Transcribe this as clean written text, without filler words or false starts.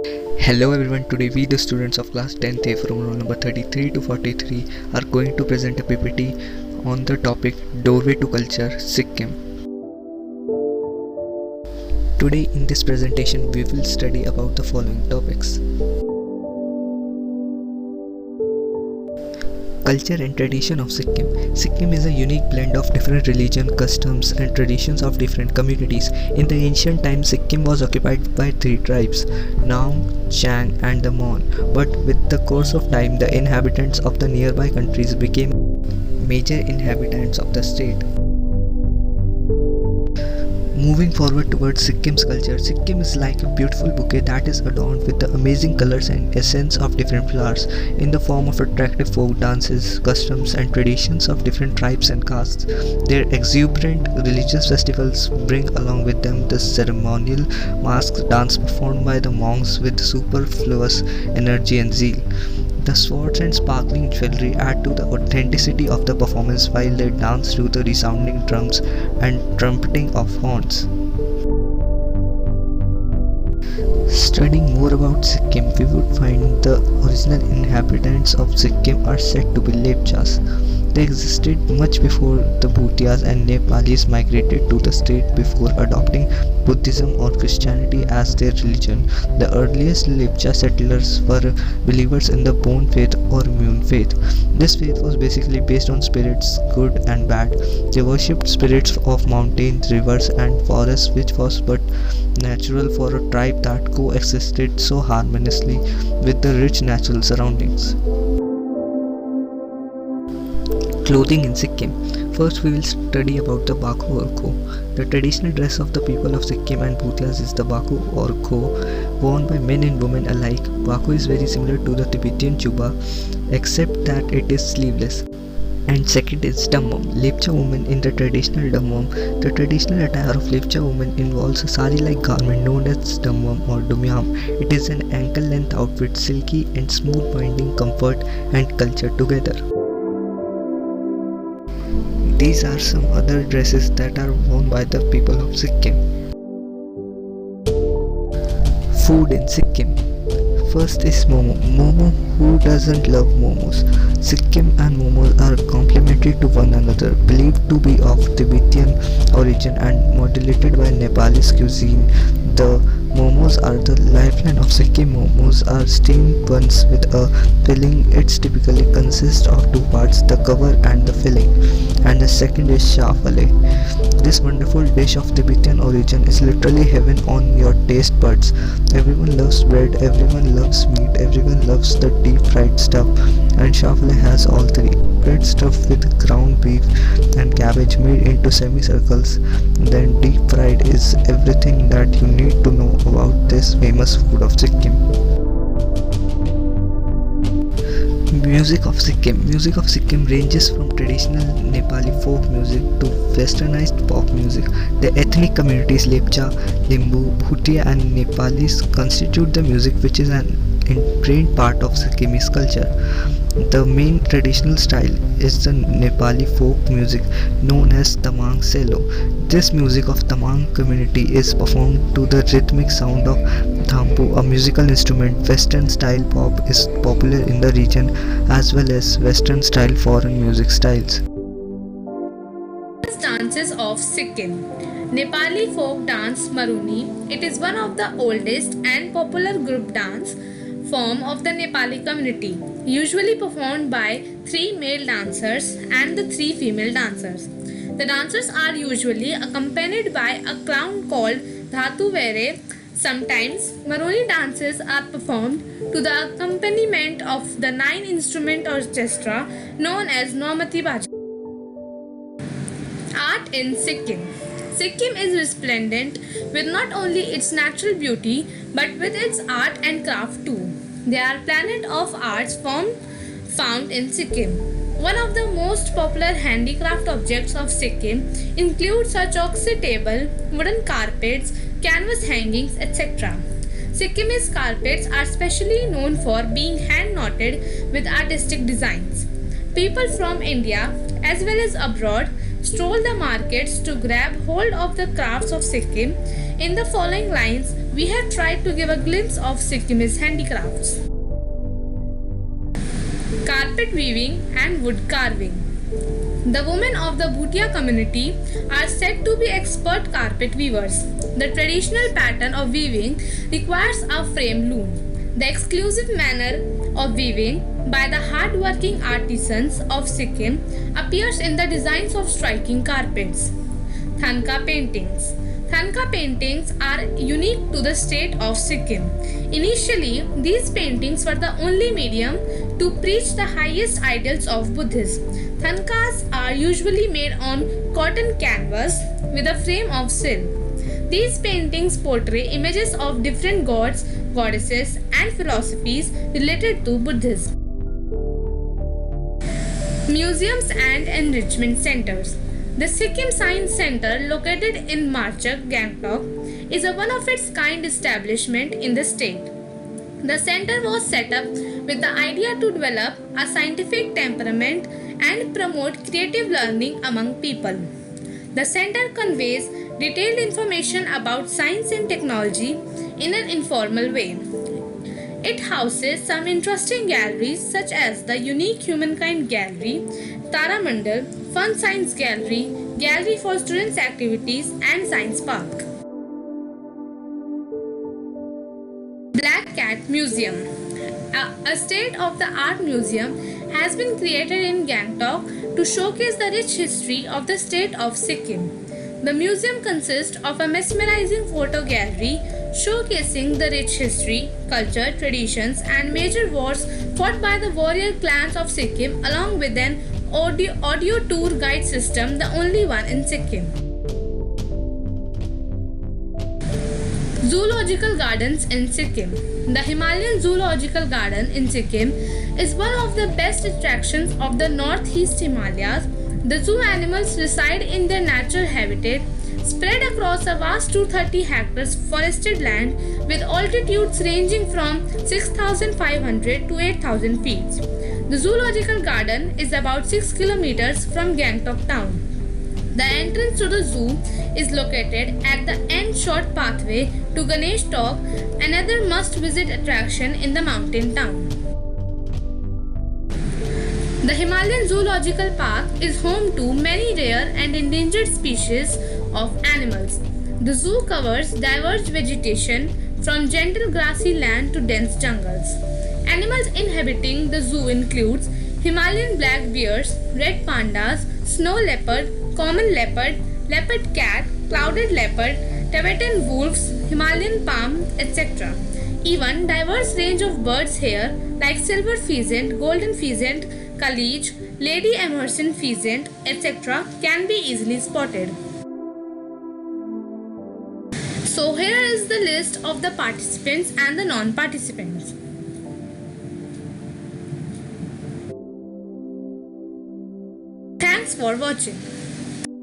Hello everyone, today we the students of class 10th A from roll number 33 to 43 are going to present a PPT on the topic Doorway to Culture, Sikkim. Today in this presentation we will study about the following topics. Culture and tradition of Sikkim. Sikkim is a unique blend of different religion, customs and traditions of different communities. In the ancient times, Sikkim was occupied by three tribes, Naung, Chang and the Mon. But with the course of time, the inhabitants of the nearby countries became major inhabitants of the state. Moving forward towards Sikkim's culture, Sikkim is like a beautiful bouquet that is adorned with the amazing colors and essence of different flowers in the form of attractive folk dances, customs and traditions of different tribes and castes. Their exuberant religious festivals bring along with them the ceremonial mask dance performed by the monks with superfluous energy and zeal. The swords and sparkling jewelry add to the authenticity of the performance while they dance to the resounding drums and trumpeting of horns. Studying more about Sikkim, we would find the original inhabitants of Sikkim are said to be Lepchas. They existed much before the Bhutias and Nepalis migrated to the state before adopting Buddhism or Christianity as their religion. The earliest Lepcha settlers were believers in the Bon faith or Moon faith. This faith was basically based on spirits, good and bad. They worshipped spirits of mountains, rivers and forests, which was but natural for a tribe that coexisted so harmoniously with the rich natural surroundings. Clothing in Sikkim. First we will study about the Baku or Kho. The traditional dress of the people of Sikkim and Bhutias is the Baku or Kho, worn by men and women alike. Baku is very similar to the Tibetan Chuba except that it is sleeveless. And second is Dammam, Lepcha woman in the traditional Dammam. The traditional attire of Lepcha woman involves a sari-like garment known as Dammam or Dumyam. It is an ankle-length outfit, silky and smooth, binding comfort and culture together. These are some other dresses that are worn by the people of Sikkim. Food in Sikkim. First is momo. Momo, who doesn't love momos? Sikkim and momos are complementary to one another, believed to be of Tibetan origin and modulated by Nepalese cuisine. The momos are the lifeline of Sikkim. Momos are steamed buns with a filling. It typically consists of two parts, the cover and the filling. And the second is shafale. This wonderful dish of Tibetan origin is literally heaven on your taste buds. Everyone loves bread, everyone loves meat, everyone loves the deep fried stuff, and shafale has all three. Bread stuffed with ground beef and cabbage made into semicircles, then deep fried is everything that you need to know about this famous food of Sikkim. Music of Sikkim. Music of Sikkim ranges from traditional Nepali folk music to westernized pop music. The ethnic communities Lepcha, Limbu, Bhutia and Nepalis constitute the music which is an ingrained part of Sikkimese culture. The main traditional style is the Nepali folk music known as Tamang Selo. This music of Tamang community is performed to the rhythmic sound of thampu, a musical instrument. Western style pop is popular in the region as well as Western style foreign music styles. Dances of Sikkim. Nepali folk dance Maruni. It is one of the oldest and popular group dance form of the Nepali community, usually performed by 3 male dancers and the 3 female dancers. The dancers are usually accompanied by a clown called Dhatu Vere. Sometimes Maruni dances are performed to the accompaniment of the 9-instrument orchestra known as Nomati Baja. Art in Sikkim. Sikkim is resplendent with not only its natural beauty but with its art and craft too. There are plenty of arts found in Sikkim. One of the most popular handicraft objects of Sikkim includes a choksi table, wooden carpets, canvas hangings, etc. Sikkimese carpets are specially known for being hand knotted with artistic designs. People from India as well as abroad stroll the markets to grab hold of the crafts of Sikkim. In the following lines, we have tried to give a glimpse of Sikkimese handicrafts. Carpet weaving and wood carving. The women of the Bhutia community are said to be expert carpet weavers. The traditional pattern of weaving requires a frame loom. The exclusive manner of weaving by the hard-working artisans of Sikkim appears in the designs of striking carpets. Thanka paintings. Thanka paintings are unique to the state of Sikkim. Initially, these paintings were the only medium to preach the highest ideals of Buddhism. Thankas are usually made on cotton canvas with a frame of silk. These paintings portray images of different gods, goddesses, and philosophies related to Buddhism. Museums and enrichment centers. The Sikkim Science Center, located in Marchak, Gangtok, is a one-of-its-kind establishment in the state. The center was set up with the idea to develop a scientific temperament and promote creative learning among people. The center conveys detailed information about science and technology in an informal way. It houses some interesting galleries such as the Unique Humankind Gallery, Taramandal, Fun Science Gallery, Gallery for Students' Activities, and Science Park. Black Cat Museum. A state-of-the-art museum has been created in Gangtok to showcase the rich history of the state of Sikkim. The museum consists of a mesmerizing photo gallery showcasing the rich history, culture, traditions, and major wars fought by the warrior clans of Sikkim, along with an audio tour guide system, the only one in Sikkim. Zoological Gardens in Sikkim. The Himalayan Zoological Garden in Sikkim is one of the best attractions of the Northeast Himalayas. The zoo animals reside in their natural habitat, spread across a vast 230 hectares forested land with altitudes ranging from 6,500 to 8,000 feet. The Zoological Garden is about 6 kilometers from Gangtok town. The entrance to the zoo is located at the end short pathway to Ganesh Talk, another must-visit attraction in the mountain town. The Himalayan Zoological Park is home to many rare and endangered species of animals. The zoo covers diverse vegetation from gentle grassy land to dense jungles. Animals inhabiting the zoo includes Himalayan black bears, red pandas, snow leopard, common leopard, leopard cat, clouded leopard, Tibetan wolves, Himalayan palm, etc. Even diverse range of birds here like silver pheasant, golden pheasant, kalich, lady Emerson pheasant, etc. can be easily spotted. So here is the list of the participants and the non-participants. Thanks for watching.